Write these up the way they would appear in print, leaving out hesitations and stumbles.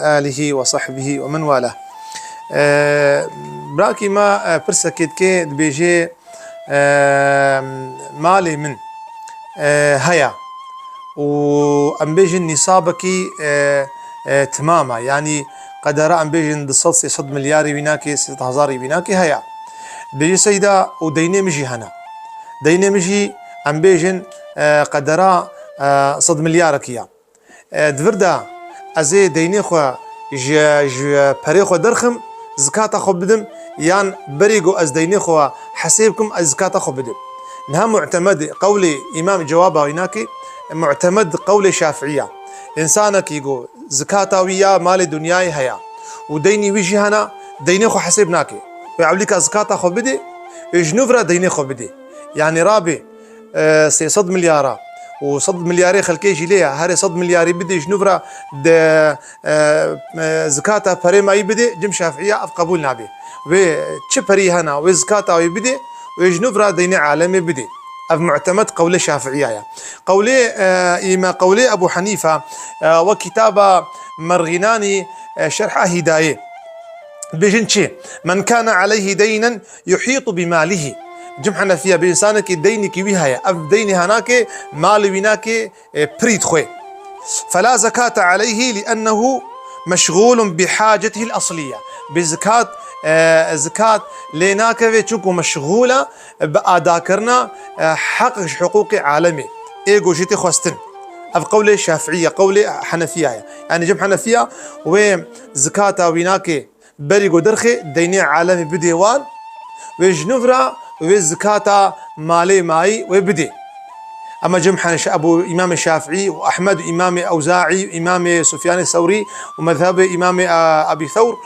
آله وصحبه ومن والاه. براكي ما برسكت كي دبيجي مالي من هيا وأم بيجن نصابكي تماما، يعني قدر أم بيجن دصلص 6 مليار بيناكي 6000 بيناكي هيا بيجي سيدا وديني مجي هنا ديني مجي أم بيجن قدر 6 مليار كيا دفردا ازي ديني خو ج بري خو درخم زكاة خو بدم يان بريقو از ديني خو حسيبكم از زكاة خو بدم. نها معتمد قولي امام جوابه هناك معتمد قولي شافعية انسانك يقول زكاة ويا مال دنياي هيا وديني ويجي هنا ديني خو حسيبناكي ويعملك زكاة خو بدي جنوفرا ديني خو بدي، يعني رابي سي 6 مليار و100 ملياري خلكي جيليا هاري 100 ملياري بدي جنوفرا زكاة بري ما يبدي جم شافعية اف قبول نابي و تشبري هنا وزكاة ويبدي وجنوفرا ديني عالمي بدي اف معتمد قولي شافعية. قولي إما قولي ابو حنيفة وكتاب مرغناني شرح هداية بيجنشي من كان عليه دينا يحيط بماله جمحنا فيها بإنسانك الدين كيويها أف دين هناك مال بناك بريد خوي فلا زكاة عليه لأنه مشغول بحاجته الأصلية بزكاة زكاة ليناك ويتشوكو مشغولة بأداكرنا حقوق عالمي إيجو جيتي خوستن أف قولي الشافعية قولي حنفية، يعني جمع حنفية وزكاة ويناك بريقو درخي ديني عالمي بديوان وجنفرا وزكاة مالي ماي وبدي. أما جمح أبو إمام الشافعي وأحمد إمام أوزاعي إمام سفيان الثوري ومذهب إمام أبي ثور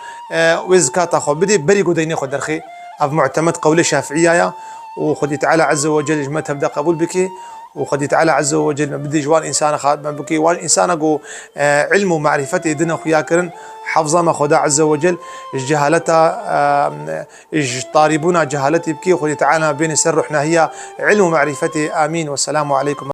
وزكاة خو بدي بريقو ديني خو درخي أف معتمد قول الشافعية وخدي تعالى عز وجل جمتها بدأ قبول بك وخدي تعالى عز وجل بدي جوان إنسان خادم بك وان إنسان جو علم ومعرفته دنا خياكرن حفظه ما خدا عز وجل جهالتها طاربونا جهالتي بكي وخدي تعالى بين سر رحنا هي علم ومعرفته. آمين والسلام عليكم.